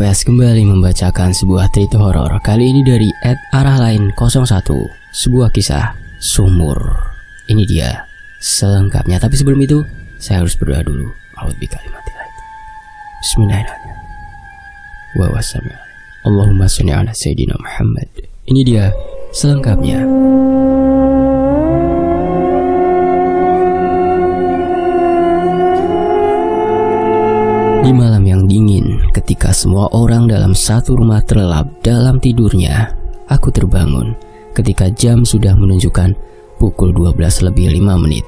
Podcast kembali membacakan sebuah cerita horor. Kali ini dari @arahLain01, sebuah kisah sumur. Ini dia selengkapnya. Tapi sebelum itu, saya harus berdoa dulu. Bismillahirrahmanirrahim. Wa wassalam. Allahumma sholli ala sayyidina Muhammad. Ini dia selengkapnya. Di malam yang dingin, ketika semua orang dalam satu rumah terlelap dalam tidurnya, aku terbangun ketika jam sudah menunjukkan pukul 12:05.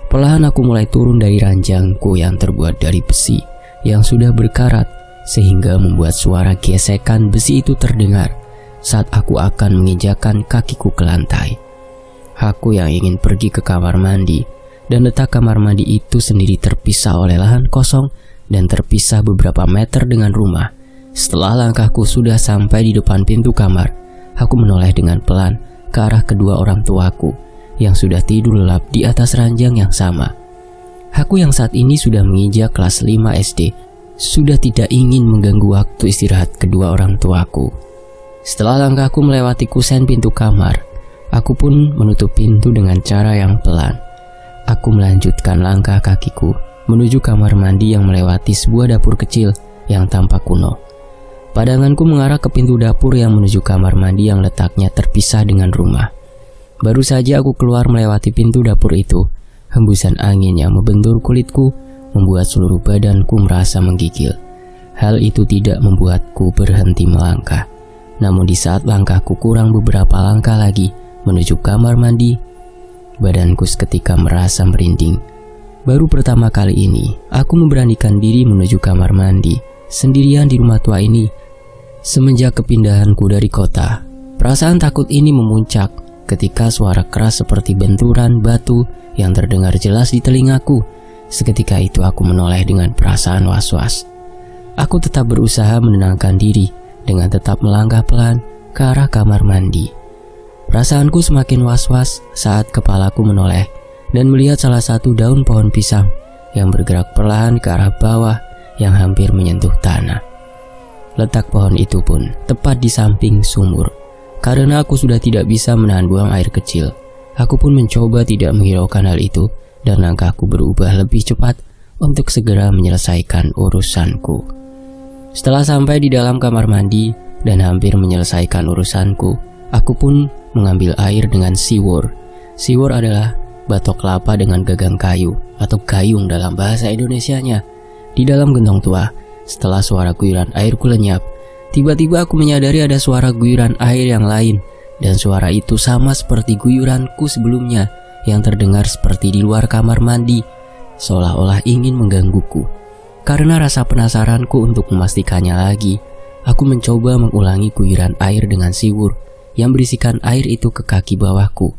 Perlahan aku mulai turun dari ranjangku yang terbuat dari besi yang sudah berkarat, sehingga membuat suara gesekan besi itu terdengar saat aku akan menginjakkan kakiku ke lantai. Aku yang ingin pergi ke kamar mandi, dan letak kamar mandi itu sendiri terpisah oleh lahan kosong dan terpisah beberapa meter dengan rumah. Setelah langkahku sudah sampai di depan pintu kamar, aku menoleh dengan pelan ke arah kedua orang tuaku yang sudah tidur lelap di atas ranjang yang sama. Aku yang saat ini sudah menginjak kelas 5 SD, sudah tidak ingin mengganggu waktu istirahat kedua orang tuaku. Setelah langkahku melewati kusen pintu kamar, aku pun menutup pintu dengan cara yang pelan. Aku melanjutkan langkah kakiku menuju kamar mandi yang melewati sebuah dapur kecil yang tampak kuno. Pandanganku mengarah ke pintu dapur yang menuju kamar mandi yang letaknya terpisah dengan rumah. Baru saja aku keluar melewati pintu dapur itu, hembusan angin yang membentur kulitku membuat seluruh badanku merasa menggigil. Hal itu tidak membuatku berhenti melangkah. Namun di saat langkahku kurang beberapa langkah lagi menuju kamar mandi, badanku seketika merasa merinding. Baru pertama kali ini, aku memberanikan diri menuju kamar mandi sendirian di rumah tua ini. Semenjak kepindahanku dari kota, perasaan takut ini memuncak ketika suara keras seperti benturan batu yang terdengar jelas di telingaku. Seketika itu aku menoleh dengan perasaan was-was. Aku tetap berusaha menenangkan diri dengan tetap melangkah pelan ke arah kamar mandi. Perasaanku semakin was-was saat kepalaku menoleh dan melihat salah satu daun pohon pisang yang bergerak perlahan ke arah bawah yang hampir menyentuh tanah. Letak pohon itu pun tepat di samping sumur. Karena aku sudah tidak bisa menahan buang air kecil, aku pun mencoba tidak menghiraukan hal itu dan langkahku berubah lebih cepat untuk segera menyelesaikan urusanku. Setelah sampai di dalam kamar mandi dan hampir menyelesaikan urusanku, aku pun mengambil air dengan siwur. Siwur adalah batok kelapa dengan gagang kayu atau gayung dalam bahasa Indonesianya. Di dalam gentong tua, setelah suara guyuran airku lenyap, tiba-tiba aku menyadari ada suara guyuran air yang lain, dan suara itu sama seperti guyuranku sebelumnya yang terdengar seperti di luar kamar mandi, seolah-olah ingin menggangguku. Karena rasa penasaranku untuk memastikannya lagi, aku mencoba mengulangi guyuran air dengan siwur yang berisikan air itu ke kaki bawahku.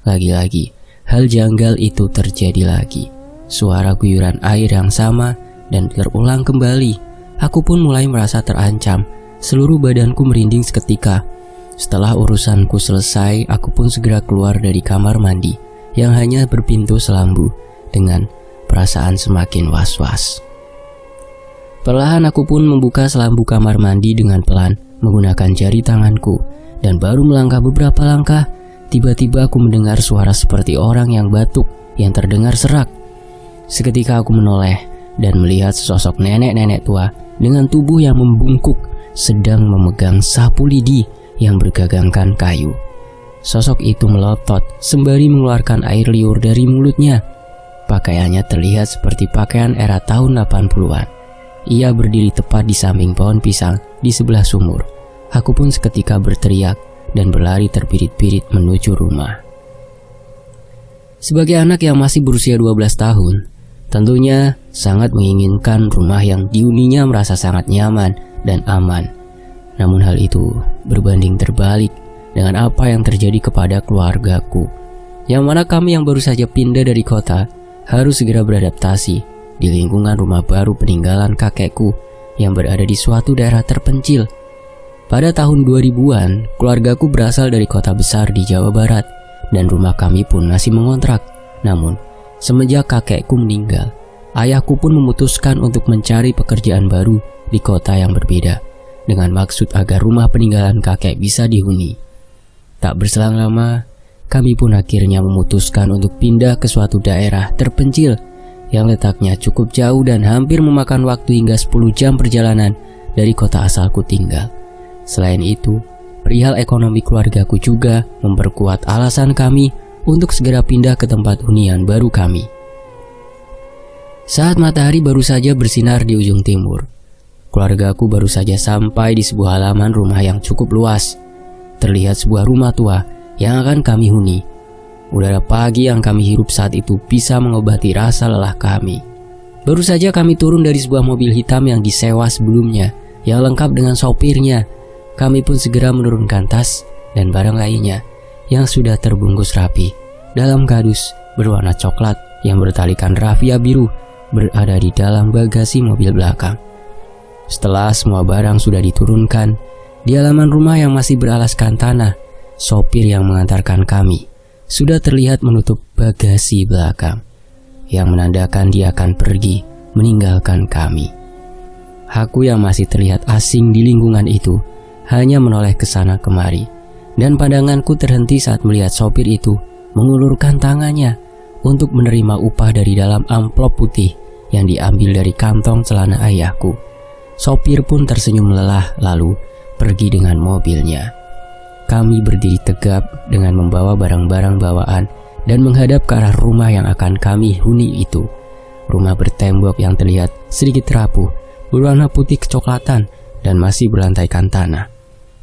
Lagi-lagi hal janggal itu terjadi lagi. Suara guyuran air yang sama dan terulang kembali. Aku pun mulai merasa terancam. Seluruh badanku merinding seketika. Setelah urusanku selesai, aku pun segera keluar dari kamar mandi yang hanya berpintu selambu dengan perasaan semakin was-was. Perlahan aku pun membuka selambu kamar mandi dengan pelan menggunakan jari tanganku, dan baru melangkah beberapa langkah, tiba-tiba aku mendengar suara seperti orang yang batuk yang terdengar serak. Seketika aku menoleh dan melihat sesosok nenek-nenek tua dengan tubuh yang membungkuk sedang memegang sapu lidi yang bergagangkan kayu. Sosok itu melotot sembari mengeluarkan air liur dari mulutnya. Pakaiannya terlihat seperti pakaian era tahun 80-an. Ia berdiri tepat di samping pohon pisang di sebelah sumur. Aku pun seketika berteriak dan berlari terbirit-birit menuju rumah. Sebagai anak yang masih berusia 12 tahun, tentunya sangat menginginkan rumah yang dihuninya merasa sangat nyaman dan aman. Namun hal itu berbanding terbalik dengan apa yang terjadi kepada keluargaku, yang mana kami yang baru saja pindah dari kota harus segera beradaptasi di lingkungan rumah baru peninggalan kakekku yang berada di suatu daerah terpencil. Pada tahun 2000-an, keluargaku berasal dari kota besar di Jawa Barat dan rumah kami pun masih mengontrak. Namun, semenjak kakekku meninggal, ayahku pun memutuskan untuk mencari pekerjaan baru di kota yang berbeda dengan maksud agar rumah peninggalan kakek bisa dihuni. Tak berselang lama, kami pun akhirnya memutuskan untuk pindah ke suatu daerah terpencil yang letaknya cukup jauh dan hampir memakan waktu hingga 10 jam perjalanan dari kota asalku tinggal. Selain itu, perihal ekonomi keluargaku juga memperkuat alasan kami untuk segera pindah ke tempat hunian baru kami. Saat matahari baru saja bersinar di ujung timur, keluargaku baru saja sampai di sebuah halaman rumah yang cukup luas. Terlihat sebuah rumah tua yang akan kami huni. Udara pagi yang kami hirup saat itu bisa mengobati rasa lelah kami. Baru saja kami turun dari sebuah mobil hitam yang disewa sebelumnya, yang lengkap dengan sopirnya. Kami pun segera menurunkan tas dan barang lainnya yang sudah terbungkus rapi dalam kardus berwarna coklat yang bertalikan rafia biru berada di dalam bagasi mobil belakang. Setelah semua barang sudah diturunkan, di halaman rumah yang masih beralaskan tanah, sopir yang mengantarkan kami sudah terlihat menutup bagasi belakang, yang menandakan dia akan pergi meninggalkan kami. Aku yang masih terlihat asing di lingkungan itu hanya menoleh ke sana kemari, dan pandanganku terhenti saat melihat sopir itu mengulurkan tangannya untuk menerima upah dari dalam amplop putih yang diambil dari kantong celana ayahku. Sopir pun tersenyum lelah lalu pergi dengan mobilnya. Kami berdiri tegap dengan membawa barang-barang bawaan dan menghadap ke arah rumah yang akan kami huni itu. Rumah bertembok yang terlihat sedikit rapuh, berwarna putih kecoklatan dan masih berlantaikan tanah.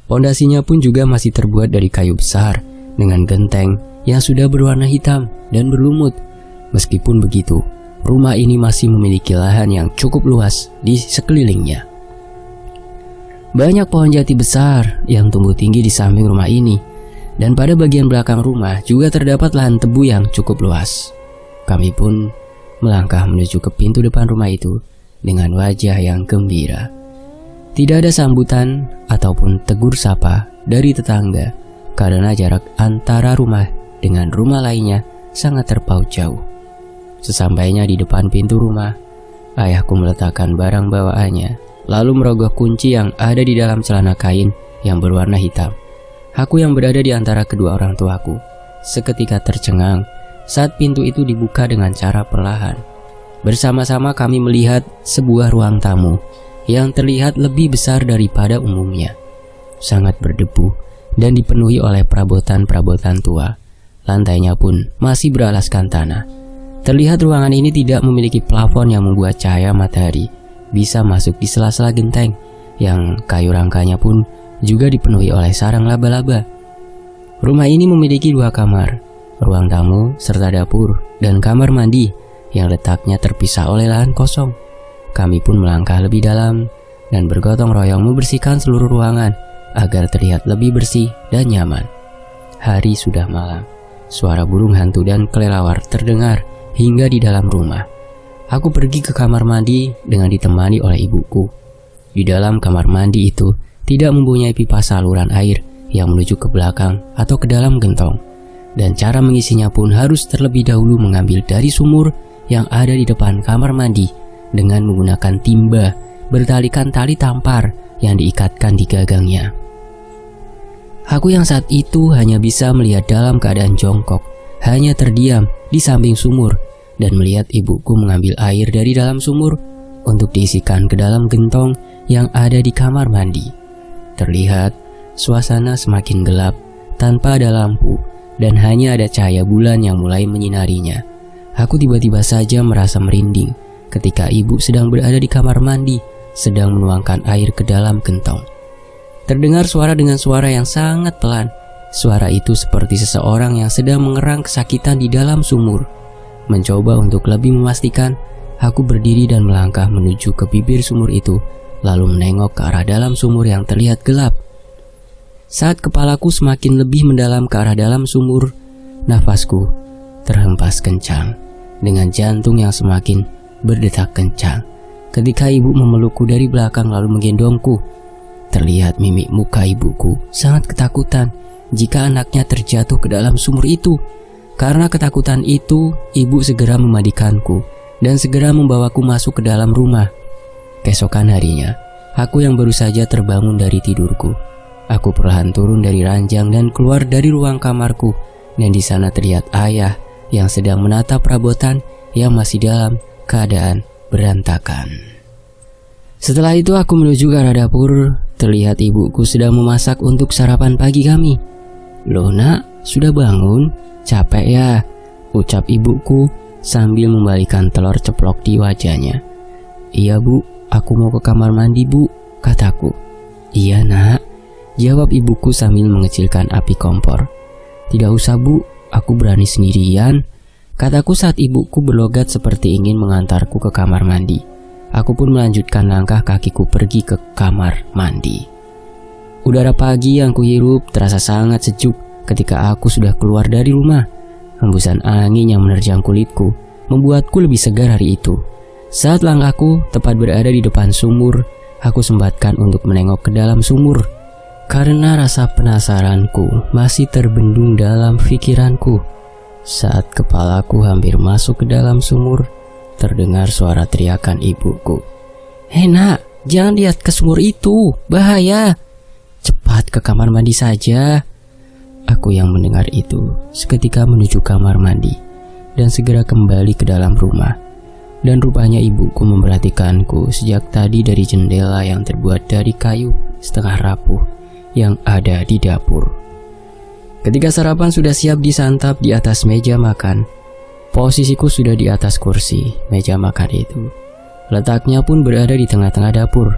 Pondasinya pun juga masih terbuat dari kayu besar dengan genteng yang sudah berwarna hitam dan berlumut. Meskipun begitu, rumah ini masih memiliki lahan yang cukup luas di sekelilingnya. Banyak pohon jati besar yang tumbuh tinggi di samping rumah ini, dan pada bagian belakang rumah juga terdapat lahan tebu yang cukup luas. Kami pun melangkah menuju ke pintu depan rumah itu dengan wajah yang gembira. Tidak ada sambutan ataupun tegur sapa dari tetangga karena jarak antara rumah dengan rumah lainnya sangat terpaut jauh. Sesampainya di depan pintu rumah, ayahku meletakkan barang bawaannya lalu merogoh kunci yang ada di dalam celana kain yang berwarna hitam. Aku yang berada di antara kedua orang tuaku seketika tercengang saat pintu itu dibuka dengan cara perlahan. Bersama-sama kami melihat sebuah ruang tamu yang terlihat lebih besar daripada umumnya. Sangat berdebu dan dipenuhi oleh perabotan-perabotan tua. Lantainya pun masih beralaskan tanah. Terlihat ruangan ini tidak memiliki plafon yang membuat cahaya matahari bisa masuk di sela-sela genteng, yang kayu rangkanya pun juga dipenuhi oleh sarang laba-laba. Rumah ini memiliki 2 kamar, ruang tamu serta dapur, dan kamar mandi yang letaknya terpisah oleh lahan kosong. Kami pun melangkah lebih dalam dan bergotong royong membersihkan seluruh ruangan agar terlihat lebih bersih dan nyaman. Hari sudah malam, suara burung hantu dan kelelawar terdengar hingga di dalam rumah. Aku pergi ke kamar mandi dengan ditemani oleh ibuku. Di dalam kamar mandi itu tidak mempunyai pipa saluran air yang menuju ke belakang atau ke dalam gentong, dan cara mengisinya pun harus terlebih dahulu mengambil dari sumur yang ada di depan kamar mandi dengan menggunakan timba bertalikan tali tampar yang diikatkan di gagangnya. Aku yang saat itu hanya bisa melihat dalam keadaan jongkok, hanya terdiam di samping sumur dan melihat ibuku mengambil air dari dalam sumur untuk diisikan ke dalam gentong yang ada di kamar mandi. Terlihat suasana semakin gelap tanpa ada lampu dan hanya ada cahaya bulan yang mulai menyinarinya. Aku tiba-tiba saja merasa merinding ketika ibu sedang berada di kamar mandi sedang menuangkan air ke dalam gentong. Terdengar suara dengan suara yang sangat pelan. Suara itu seperti seseorang yang sedang mengerang kesakitan di dalam sumur. Mencoba untuk lebih memastikan, aku berdiri dan melangkah menuju ke bibir sumur itu, lalu menengok ke arah dalam sumur yang terlihat gelap. Saat kepalaku semakin lebih mendalam ke arah dalam sumur, nafasku terhempas kencang dengan jantung yang semakin berdetak kencang. Ketika ibu memelukku dari belakang lalu menggendongku, terlihat mimik muka ibuku sangat ketakutan jika anaknya terjatuh ke dalam sumur itu. Karena ketakutan itu, ibu segera memandikanku dan segera membawaku masuk ke dalam rumah. Keesokan harinya, Aku yang baru saja terbangun dari tidurku. Aku perlahan turun dari ranjang dan keluar dari ruang kamarku, dan di sana terlihat ayah yang sedang menatap perabotan yang masih dalam keadaan berantakan. Setelah itu aku menuju ke arah dapur. Terlihat ibuku sedang memasak untuk sarapan pagi kami. "Loh nak, sudah bangun? Capek ya?" ucap ibuku sambil membalikan telur ceplok di wajahnya. "Iya bu, aku mau ke kamar mandi bu," kataku. "Iya nak," jawab ibuku sambil mengecilkan api kompor. "Tidak usah bu, aku berani sendirian," kataku saat ibuku berlogat seperti ingin mengantarku ke kamar mandi. Aku pun melanjutkan langkah kakiku pergi ke kamar mandi. Udara pagi yang kuhirup terasa sangat sejuk ketika aku sudah keluar dari rumah. Hembusan angin yang menerjang kulitku membuatku lebih segar hari itu. Saat langkahku tepat berada di depan sumur, aku sempatkan untuk menengok ke dalam sumur. Karena rasa penasaranku masih terbendung dalam pikiranku. Saat kepalaku hampir masuk ke dalam sumur, terdengar suara teriakan ibuku. "Hei nak, jangan lihat ke sumur itu, bahaya. Cepat ke kamar mandi saja." Aku yang mendengar itu seketika menuju kamar mandi dan segera kembali ke dalam rumah. Dan rupanya ibuku memperhatikanku sejak tadi dari jendela yang terbuat dari kayu setengah rapuh yang ada di dapur. Ketika sarapan sudah siap disantap di atas meja makan, posisiku sudah di atas kursi meja makan itu. Letaknya pun berada di tengah-tengah dapur.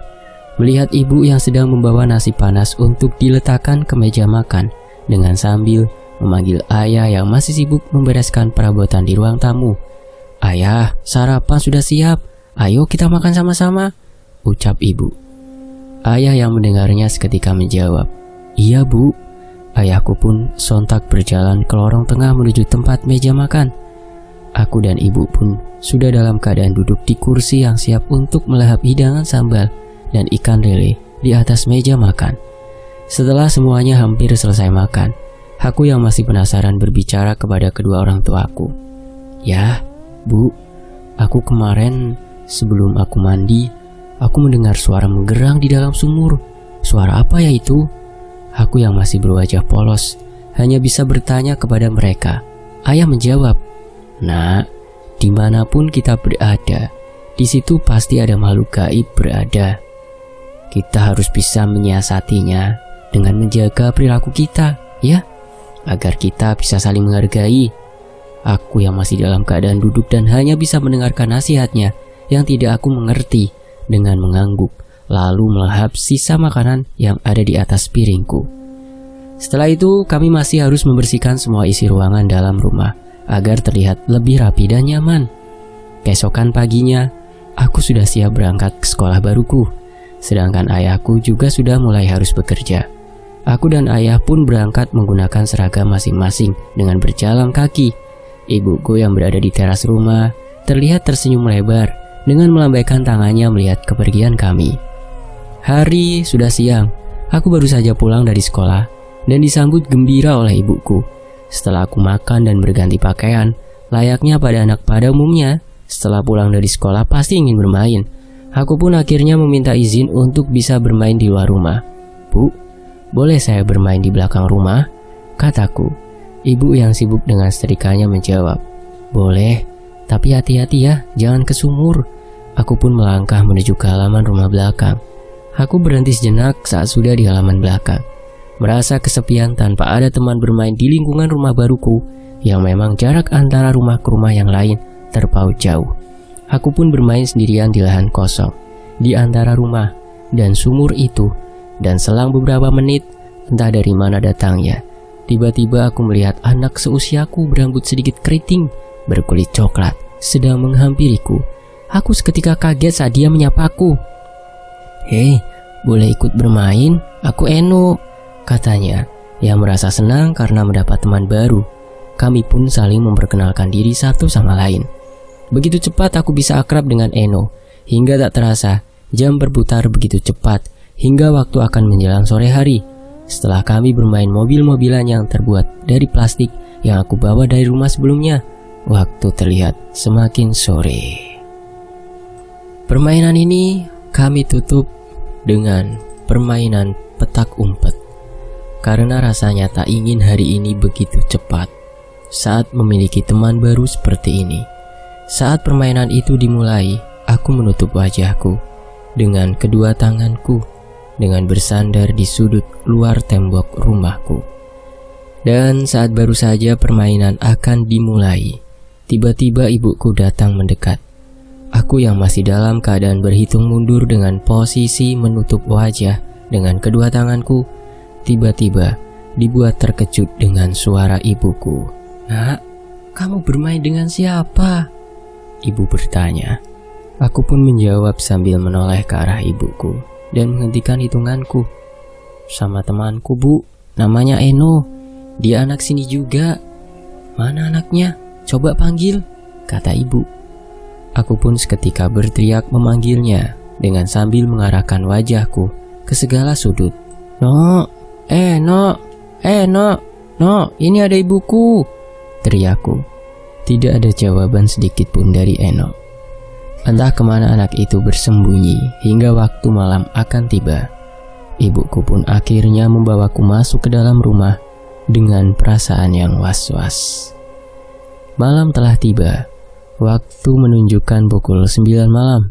Melihat ibu yang sedang membawa nasi panas untuk diletakkan ke meja makan dengan sambil memanggil ayah yang masih sibuk membereskan perabotan di ruang tamu. "Ayah, sarapan sudah siap. Ayo kita makan sama-sama," ucap ibu. Ayah yang mendengarnya seketika menjawab, "Iya bu." Ayahku pun sontak berjalan ke lorong tengah menuju tempat meja makan. Aku dan ibu pun sudah dalam keadaan duduk di kursi yang siap untuk melahap hidangan sambal dan ikan lele di atas meja makan. Setelah semuanya hampir selesai makan, aku yang masih penasaran berbicara kepada kedua orang tuaku. "Ya, bu, aku kemarin sebelum aku mandi, aku mendengar suara menggerang di dalam sumur. Suara apa ya itu?" Aku yang masih berwajah polos hanya bisa bertanya kepada mereka. Ayah menjawab, "Nak, dimanapun kita berada, di situ pasti ada makhluk gaib berada. Kita harus bisa menyiasatinya dengan menjaga perilaku kita, ya, agar kita bisa saling menghargai." Aku yang masih dalam keadaan duduk dan hanya bisa mendengarkan nasihatnya yang tidak aku mengerti dengan mengangguk, lalu melahap sisa makanan yang ada di atas piringku. Setelah itu, kami masih harus membersihkan semua isi ruangan dalam rumah agar terlihat lebih rapi dan nyaman. Keesokan paginya, aku sudah siap berangkat ke sekolah baruku, sedangkan ayahku juga sudah mulai harus bekerja. Aku dan ayah pun berangkat menggunakan seragam masing-masing dengan berjalan kaki. Ibuku yang berada di teras rumah terlihat tersenyum lebar dengan melambaikan tangannya melihat kepergian kami. Hari sudah siang, aku baru saja pulang dari sekolah dan disambut gembira oleh ibuku. Setelah aku makan dan berganti pakaian, layaknya pada anak pada umumnya, setelah pulang dari sekolah pasti ingin bermain. Aku pun akhirnya meminta izin untuk bisa bermain di luar rumah. "Bu, boleh saya bermain di belakang rumah?" kataku. Ibu yang sibuk dengan setrikanya menjawab, "Boleh, tapi hati-hati ya, jangan ke sumur." Aku pun melangkah menuju ke halaman rumah belakang. Aku berhenti sejenak saat sudah di halaman belakang. Merasa kesepian tanpa ada teman bermain di lingkungan rumah baruku yang memang jarak antara rumah ke rumah yang lain terpaut jauh. Aku pun bermain sendirian di lahan kosong di antara rumah dan sumur itu, dan selang beberapa menit, entah dari mana datangnya, tiba-tiba aku melihat anak seusiaku berambut sedikit keriting, berkulit coklat, sedang menghampiriku. Aku seketika kaget saat dia menyapaku. "Hei, boleh ikut bermain? Aku Eno," katanya, yang merasa senang karena mendapat teman baru. Kami pun saling memperkenalkan diri satu sama lain. Begitu cepat aku bisa akrab dengan Eno, hingga tak terasa jam berputar begitu cepat hingga waktu akan menjelang sore hari. Setelah kami bermain mobil-mobilan yang terbuat dari plastik yang aku bawa dari rumah sebelumnya, waktu terlihat semakin sore. Permainan ini kami tutup dengan permainan petak umpet. Karena rasanya tak ingin hari ini begitu cepat saat memiliki teman baru seperti ini. Saat permainan itu dimulai, aku menutup wajahku dengan kedua tanganku dengan bersandar di sudut luar tembok rumahku. Dan saat baru saja permainan akan dimulai, tiba-tiba ibuku datang mendekat. Aku yang masih dalam keadaan berhitung mundur dengan posisi menutup wajah dengan kedua tanganku, tiba-tiba dibuat terkejut dengan suara ibuku. "Nak, kamu bermain dengan siapa?" Ibu bertanya. Aku pun menjawab sambil menoleh ke arah ibuku dan menghentikan hitunganku. "Sama temanku, Bu. Namanya Eno. Dia anak sini juga." "Mana anaknya? Coba panggil," kata ibu. Aku pun seketika berteriak memanggilnya dengan sambil mengarahkan wajahku ke segala sudut. "No, no, ini ada ibuku," teriakku. Tidak ada jawaban sedikit pun dari Eno. Entah kemana anak itu bersembunyi hingga waktu malam akan tiba. Ibuku pun akhirnya membawaku masuk ke dalam rumah dengan perasaan yang was-was. Malam telah tiba. Waktu menunjukkan pukul 9 malam.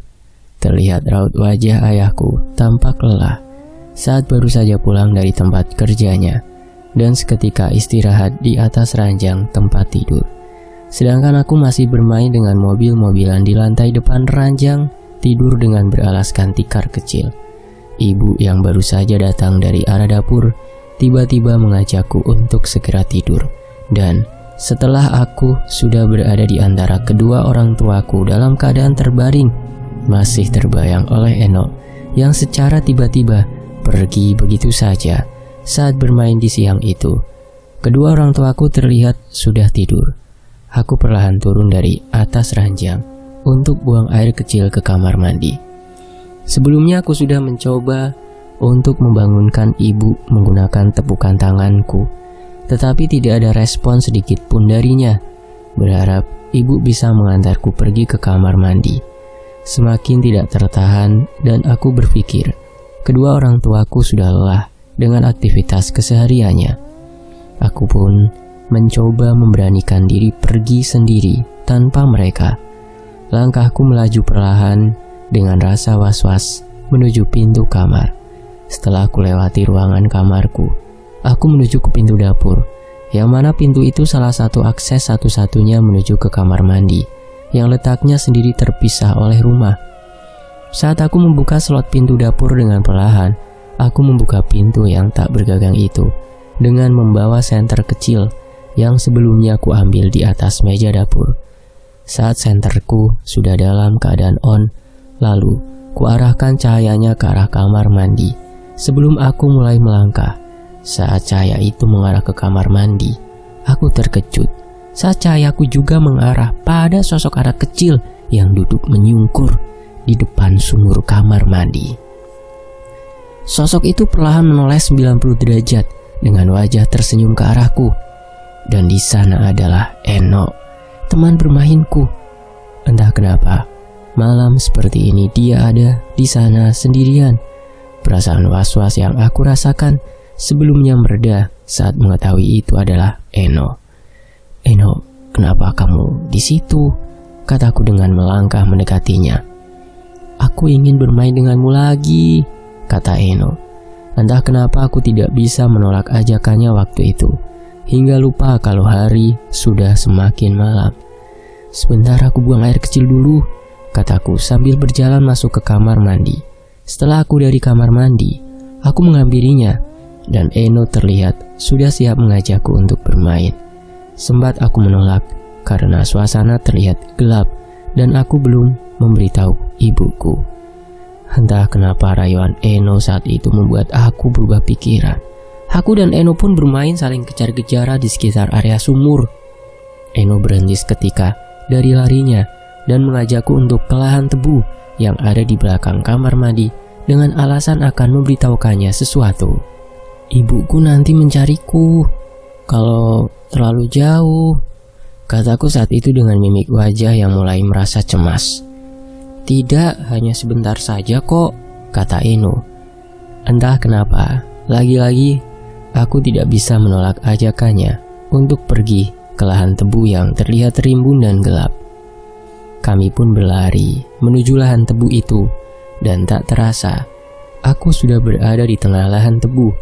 Terlihat raut wajah ayahku tampak lelah saat baru saja pulang dari tempat kerjanya dan seketika istirahat di atas ranjang tempat tidur. Sedangkan aku masih bermain dengan mobil-mobilan di lantai depan ranjang tidur dengan beralaskan tikar kecil. Ibu yang baru saja datang dari arah dapur tiba-tiba mengajakku untuk segera tidur. Dan setelah aku sudah berada di antara kedua orang tuaku dalam keadaan terbaring, masih terbayang oleh Eno yang secara tiba-tiba pergi begitu saja saat bermain di siang itu. Kedua orang tuaku terlihat sudah tidur. Aku perlahan turun dari atas ranjang untuk buang air kecil ke kamar mandi. Sebelumnya aku sudah mencoba untuk membangunkan ibu menggunakan tepukan tanganku, tetapi tidak ada respon sedikit pun darinya. Berharap ibu bisa mengantarku pergi ke kamar mandi. Semakin tidak tertahan dan aku berpikir, kedua orang tuaku sudah lelah dengan aktivitas kesehariannya. Aku pun mencoba memberanikan diri pergi sendiri tanpa mereka. Langkahku melaju perlahan dengan rasa was-was menuju pintu kamar. Setelah aku lewati ruangan kamarku, aku menuju ke pintu dapur, yang mana pintu itu salah satu akses satu-satunya menuju ke kamar mandi, yang letaknya sendiri terpisah oleh rumah. Saat aku membuka slot pintu dapur dengan perlahan, aku membuka pintu yang tak bergagang itu, dengan membawa senter kecil yang sebelumnya aku ambil di atas meja dapur. Saat senterku sudah dalam keadaan on, lalu kuarahkan cahayanya ke arah kamar mandi. Sebelum aku mulai melangkah, saat cahaya itu mengarah ke kamar mandi, aku terkejut saat cahayaku juga mengarah pada sosok anak kecil yang duduk menyungkur di depan sumur kamar mandi. Sosok itu perlahan menoleh 90 derajat dengan wajah tersenyum ke arahku. Dan di sana adalah Eno, teman bermainku. Entah kenapa, malam seperti ini dia ada di sana sendirian. Perasaan was-was yang aku rasakan sebelumnya mereda saat mengetahui itu adalah Eno. "Eno, kenapa kamu di situ?" kataku dengan melangkah mendekatinya. "Aku ingin bermain denganmu lagi," kata Eno. Entah kenapa aku tidak bisa menolak ajakannya waktu itu, hingga lupa kalau hari sudah semakin malam. "Sebentar aku buang air kecil dulu," kataku sambil berjalan masuk ke kamar mandi. Setelah aku dari kamar mandi, aku menghampirinya dan Eno terlihat sudah siap mengajakku untuk bermain. Sempat aku menolak karena suasana terlihat gelap dan aku belum memberitahu ibuku. Entah kenapa rayuan Eno saat itu membuat aku berubah pikiran. Aku dan Eno pun bermain saling kejar-kejaran di sekitar area sumur. Eno berhenti seketika dari larinya dan mengajakku untuk ke lahan tebu yang ada di belakang kamar mandi dengan alasan akan memberitahukannya sesuatu. "Ibuku nanti mencariku kalau terlalu jauh," kataku saat itu dengan mimik wajah yang mulai merasa cemas. "Tidak, hanya sebentar saja kok," kata Eno Entah kenapa, lagi-lagi aku tidak bisa menolak ajakannya untuk pergi ke lahan tebu yang terlihat rimbun dan gelap. Kami pun berlari menuju lahan tebu itu, dan tak terasa aku sudah berada di tengah lahan tebu.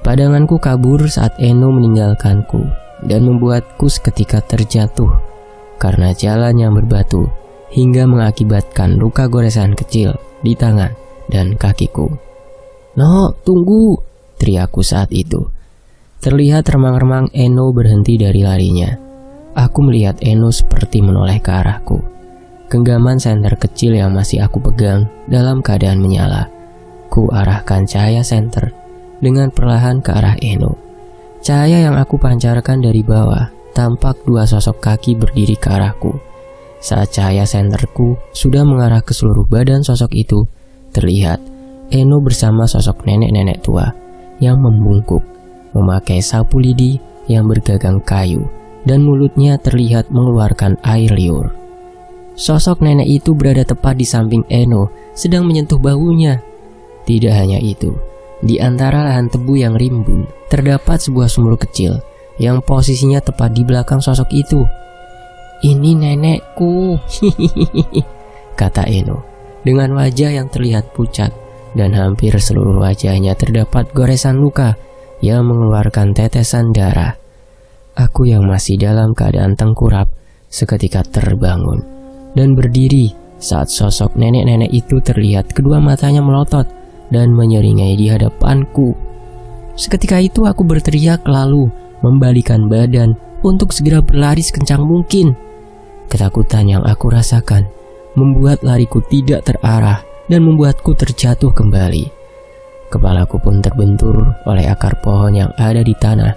Pandanganku kabur saat Eno meninggalkanku dan membuatku seketika terjatuh karena jalan yang berbatu hingga mengakibatkan luka goresan kecil di tangan dan kakiku. "No, tunggu!" teriakku saat itu. Terlihat remang-remang Eno berhenti dari larinya. Aku melihat Eno seperti menoleh ke arahku. Genggaman senter kecil yang masih aku pegang dalam keadaan menyala. Ku arahkan cahaya senter dengan perlahan ke arah Eno. Cahaya yang aku pancarkan dari bawah tampak dua sosok kaki berdiri ke arahku. Saat cahaya senterku sudah mengarah ke seluruh badan sosok itu, terlihat Eno bersama sosok nenek-nenek tua yang membungkuk, memakai sapu lidi yang bergagang kayu, dan mulutnya terlihat mengeluarkan air liur. Sosok nenek itu berada tepat di samping Eno, sedang menyentuh bahunya. Tidak hanya itu, di antara lahan tebu yang rimbun, terdapat sebuah sumur kecil yang posisinya tepat di belakang sosok itu. "Ini nenekku," kata Eno, dengan wajah yang terlihat pucat, dan hampir seluruh wajahnya terdapat goresan luka yang mengeluarkan tetesan darah. Aku yang masih dalam keadaan tengkurap seketika terbangun dan berdiri saat sosok nenek-nenek itu terlihat kedua matanya melotot dan menyeringai di hadapanku. Seketika itu aku berteriak lalu membalikan badan untuk segera berlari sekencang mungkin. Ketakutan yang aku rasakan membuat lariku tidak terarah dan membuatku terjatuh kembali. Kepalaku pun terbentur oleh akar pohon yang ada di tanah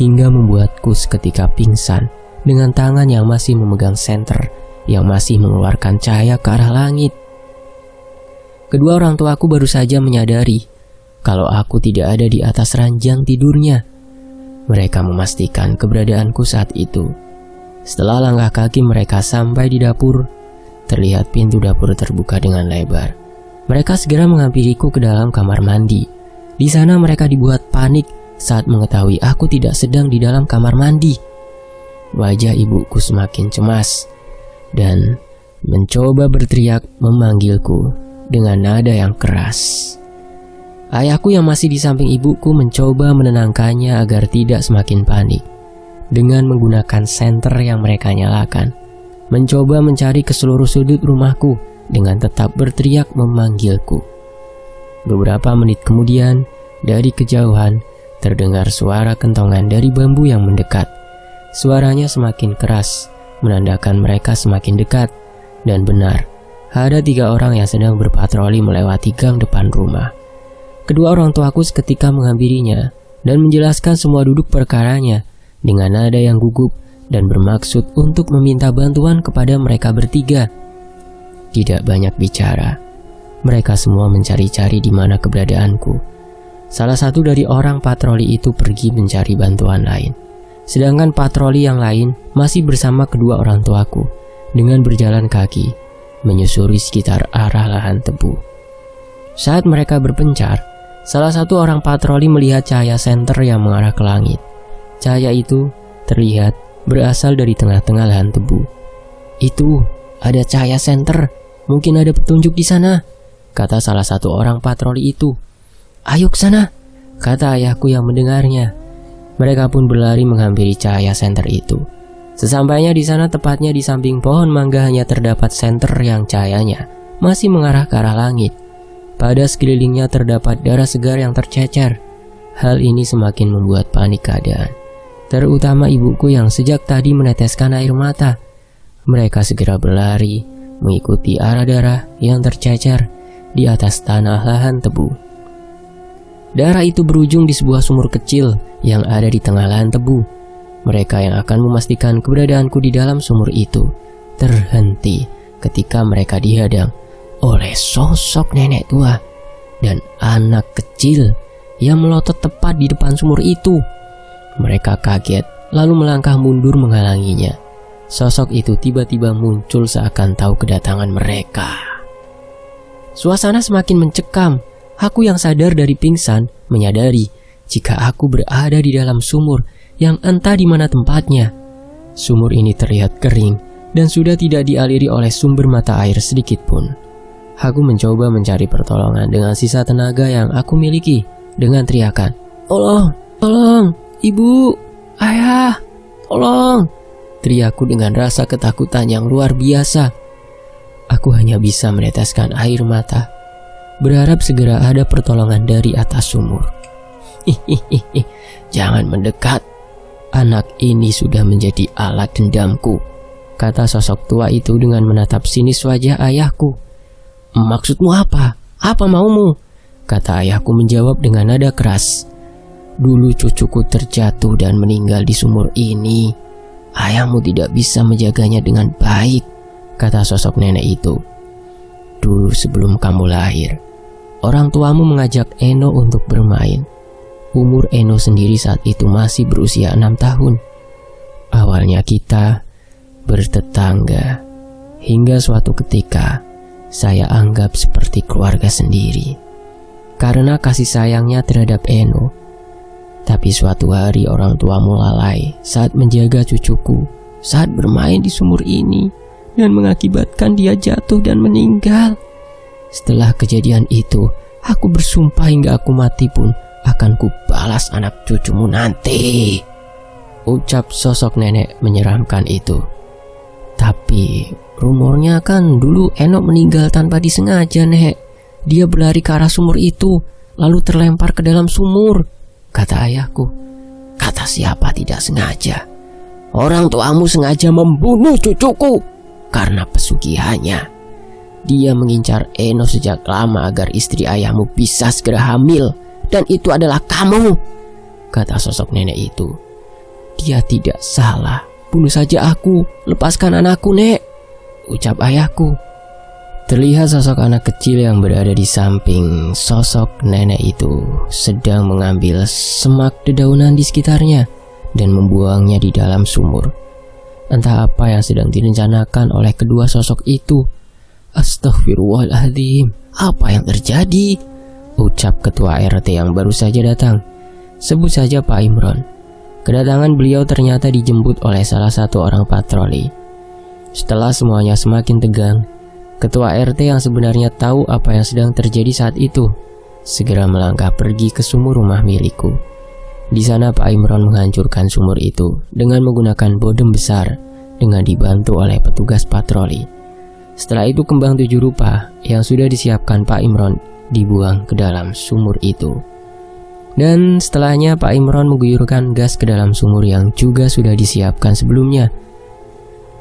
hingga membuatku seketika pingsan dengan tangan yang masih memegang senter yang masih mengeluarkan cahaya ke arah langit. Kedua orang tuaku baru saja menyadari kalau aku tidak ada di atas ranjang tidurnya. Mereka memastikan keberadaanku saat itu. Setelah langkah kaki mereka sampai di dapur, terlihat pintu dapur terbuka dengan lebar. Mereka segera menghampiriku ke dalam kamar mandi. Di sana mereka dibuat panik saat mengetahui aku tidak sedang di dalam kamar mandi. Wajah ibuku semakin cemas dan mencoba berteriak memanggilku dengan nada yang keras. Ayahku yang masih di samping ibuku mencoba menenangkannya agar tidak semakin panik dengan menggunakan senter yang mereka nyalakan, mencoba mencari ke seluruh sudut rumahku dengan tetap berteriak memanggilku. Beberapa menit kemudian, dari kejauhan terdengar suara kentongan dari bambu yang mendekat. Suaranya semakin keras, menandakan mereka semakin dekat. Dan benar, ada 3 orang yang sedang berpatroli melewati gang depan rumah. Kedua orang tuaku seketika menghampirinya dan menjelaskan semua duduk perkaranya dengan nada yang gugup dan bermaksud untuk meminta bantuan kepada mereka bertiga. Tidak banyak bicara. Mereka semua mencari-cari di mana keberadaanku. Salah satu dari orang patroli itu pergi mencari bantuan lain. Sedangkan patroli yang lain masih bersama kedua orang tuaku dengan berjalan kaki menyusuri sekitar arah lahan tebu. Saat mereka berpencar, salah satu orang patroli melihat cahaya senter yang mengarah ke langit. Cahaya itu terlihat berasal dari tengah-tengah lahan tebu. "Itu ada cahaya senter. Mungkin ada petunjuk di sana," kata salah satu orang patroli itu. "Ayo ke sana," kata ayahku yang mendengarnya. Mereka pun berlari menghampiri cahaya senter itu. Sesampainya di sana, tepatnya di samping pohon mangga, hanya terdapat senter yang cahayanya masih mengarah ke arah langit. Pada sekelilingnya terdapat darah segar yang tercecer. Hal ini semakin membuat panik keadaan, terutama ibuku yang sejak tadi meneteskan air mata. Mereka segera berlari mengikuti arah darah yang tercecer di atas tanah lahan tebu. Darah itu berujung di sebuah sumur kecil yang ada di tengah lahan tebu. Mereka yang akan memastikan keberadaanku di dalam sumur itu terhenti ketika mereka dihadang oleh sosok nenek tua dan anak kecil yang melotot tepat di depan sumur itu. Mereka kaget lalu melangkah mundur menghalanginya. Sosok itu tiba-tiba muncul seakan tahu kedatangan mereka. Suasana semakin mencekam Aku yang sadar dari pingsan menyadari jika aku berada di dalam sumur yang entah di mana tempatnya. Sumur ini terlihat kering dan sudah tidak dialiri oleh sumber mata air sedikit pun. Aku mencoba mencari pertolongan dengan sisa tenaga yang aku miliki dengan teriakan, "Tolong, tolong, ibu, ayah, tolong!" Teriakku dengan rasa ketakutan yang luar biasa. Aku hanya bisa meneteskan air mata, berharap segera ada pertolongan dari atas sumur. "Jangan mendekat. Anak ini sudah menjadi alat dendamku," kata sosok tua itu dengan menatap sinis wajah ayahku. "Maksudmu apa? Apa maumu?" kata ayahku menjawab dengan nada keras. "Dulu cucuku terjatuh dan meninggal di sumur ini. Ayahmu tidak bisa menjaganya dengan baik," kata sosok nenek itu. "Dulu sebelum kamu lahir, orang tuamu mengajak Eno untuk bermain. Umur Eno sendiri saat itu masih berusia 6 tahun. Awalnya kita bertetangga, hingga suatu ketika saya anggap seperti keluarga sendiri karena kasih sayangnya terhadap Eno. Tapi suatu hari orang tuamu lalai saat menjaga cucuku saat bermain di sumur ini dan mengakibatkan dia jatuh dan meninggal. Setelah kejadian itu, aku bersumpah hingga aku mati pun akan kubalas anak cucumu nanti," ucap sosok nenek menyeramkan itu. "Tapi rumornya kan dulu Eno meninggal tanpa disengaja, Nek. Dia berlari ke arah sumur itu, lalu terlempar ke dalam sumur," kata ayahku. "Kata siapa tidak sengaja? Orang tuamu sengaja membunuh cucuku karena pesugihannya. Dia mengincar Eno sejak lama agar istri ayahmu bisa segera hamil, dan itu adalah kamu," kata sosok nenek itu. "Dia tidak salah. Bunuh saja aku, lepaskan anakku, Nek," ucap ayahku. Terlihat sosok anak kecil yang berada di samping sosok nenek itu sedang mengambil semak dedaunan di sekitarnya dan membuangnya di dalam sumur. Entah apa yang sedang direncanakan oleh kedua sosok itu. "Astaghfirullahaladzim, apa yang terjadi?" ucap ketua RT yang baru saja datang. Sebut saja Pak Imron. Kedatangan beliau ternyata dijemput oleh salah satu orang patroli. Setelah semuanya semakin tegang, ketua RT yang sebenarnya tahu apa yang sedang terjadi saat itu segera melangkah pergi ke sumur rumah milikku. Di sana Pak Imron menghancurkan sumur itu dengan menggunakan bodem besar dengan dibantu oleh petugas patroli. Setelah itu kembang 7 rupa yang sudah disiapkan Pak Imron dibuang ke dalam sumur itu. Dan setelahnya Pak Imron mengguyurkan gas ke dalam sumur yang juga sudah disiapkan sebelumnya.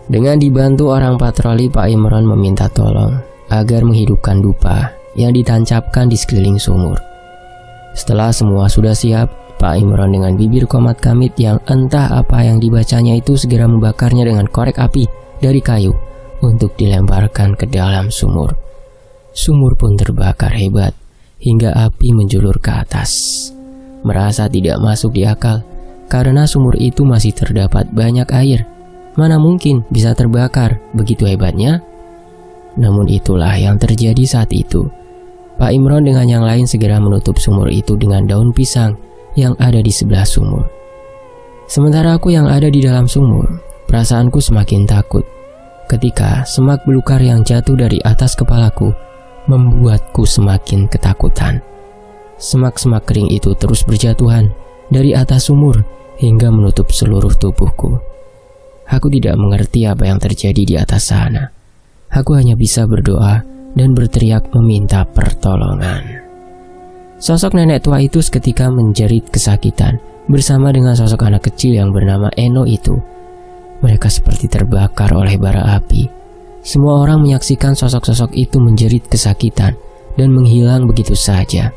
Dengan dibantu orang patroli, Pak Imron meminta tolong agar menghidupkan dupa yang ditancapkan di sekeliling sumur. Setelah semua sudah siap, Pak Imron dengan bibir komat kamit yang entah apa yang dibacanya itu segera membakarnya dengan korek api dari kayu untuk dilemparkan ke dalam sumur. Sumur pun terbakar hebat hingga api menjulur ke atas. Merasa tidak masuk di akal karena sumur itu masih terdapat banyak air. Mana mungkin bisa terbakar begitu hebatnya? Namun itulah yang terjadi saat itu. Pak Imron dengan yang lain segera menutup sumur itu dengan daun pisang yang ada di sebelah sumur. Sementara aku yang ada di dalam sumur, perasaanku semakin takut ketika semak belukar yang jatuh dari atas kepalaku membuatku semakin ketakutan. Semak-semak kering itu terus berjatuhan dari atas sumur hingga menutup seluruh tubuhku. Aku tidak mengerti apa yang terjadi di atas sana. Aku hanya bisa berdoa dan berteriak meminta pertolongan. Sosok nenek tua itu seketika menjerit kesakitan bersama dengan sosok anak kecil yang bernama Eno itu. Mereka seperti terbakar oleh bara api. Semua orang menyaksikan sosok-sosok itu menjerit kesakitan dan menghilang begitu saja.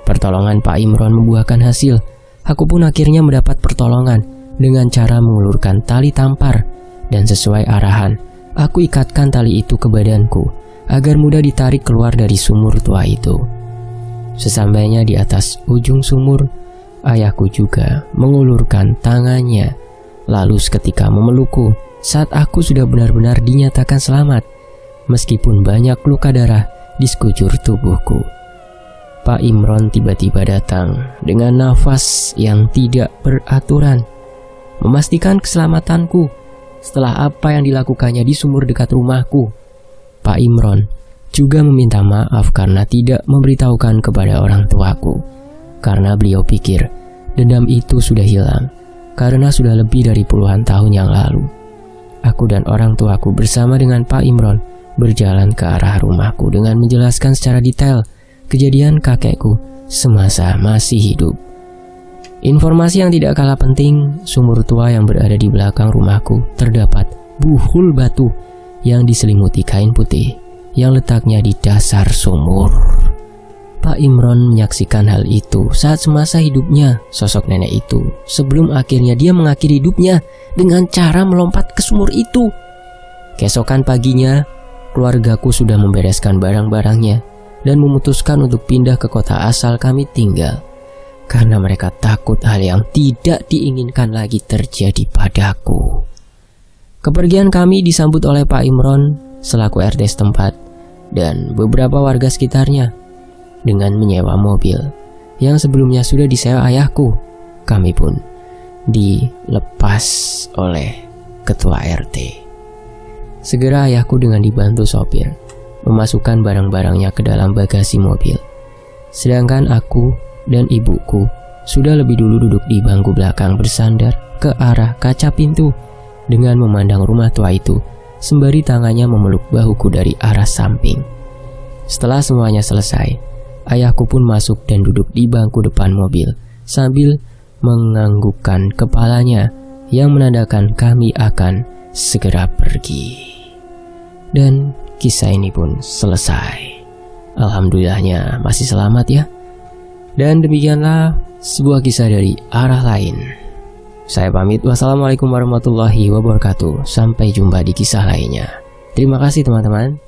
Pertolongan Pak Imron membuahkan hasil. Aku pun akhirnya mendapat pertolongan dengan cara mengulurkan tali tampar, dan sesuai arahan, aku ikatkan tali itu ke badanku agar mudah ditarik keluar dari sumur tua itu. Sesampainya di atas ujung sumur, ayahku juga mengulurkan tangannya, lalu seketika memelukku saat aku sudah benar-benar dinyatakan selamat, meskipun banyak luka darah di sekujur tubuhku. Pak Imron tiba-tiba datang dengan nafas yang tidak beraturan, memastikan keselamatanku setelah apa yang dilakukannya di sumur dekat rumahku. Pak Imron juga meminta maaf karena tidak memberitahukan kepada orang tuaku, karena beliau pikir dendam itu sudah hilang karena sudah lebih dari puluhan tahun yang lalu. Aku dan orang tuaku bersama dengan Pak Imron berjalan ke arah rumahku dengan menjelaskan secara detail kejadian kakekku semasa masih hidup. Informasi yang tidak kalah penting, sumur tua yang berada di belakang rumahku terdapat buhul batu yang diselimuti kain putih yang letaknya di dasar sumur. Pak Imron menyaksikan hal itu saat semasa hidupnya sosok nenek itu, sebelum akhirnya dia mengakhiri hidupnya dengan cara melompat ke sumur itu. Keesokan paginya, keluargaku sudah membereskan barang-barangnya dan memutuskan untuk pindah ke kota asal kami tinggal karena mereka takut hal yang tidak diinginkan lagi terjadi padaku. Kepergian kami disambut oleh Pak Imron selaku RT setempat dan beberapa warga sekitarnya dengan menyewa mobil yang sebelumnya sudah disewa ayahku. Kami pun dilepas oleh ketua RT. Segera ayahku dengan dibantu sopir memasukkan barang-barangnya ke dalam bagasi mobil. Sedangkan aku dan ibuku sudah lebih dulu duduk di bangku belakang bersandar ke arah kaca pintu dengan memandang rumah tua itu sembari tangannya memeluk bahuku dari arah samping. Setelah semuanya selesai, ayahku pun masuk dan duduk di bangku depan mobil sambil menganggukkan kepalanya yang menandakan kami akan segera pergi. Dan kisah ini pun selesai. Alhamdulillahnya masih selamat ya. Dan demikianlah sebuah kisah dari arah lain. Saya pamit. Wassalamualaikum warahmatullahi wabarakatuh. Sampai jumpa di kisah lainnya. Terima kasih teman-teman.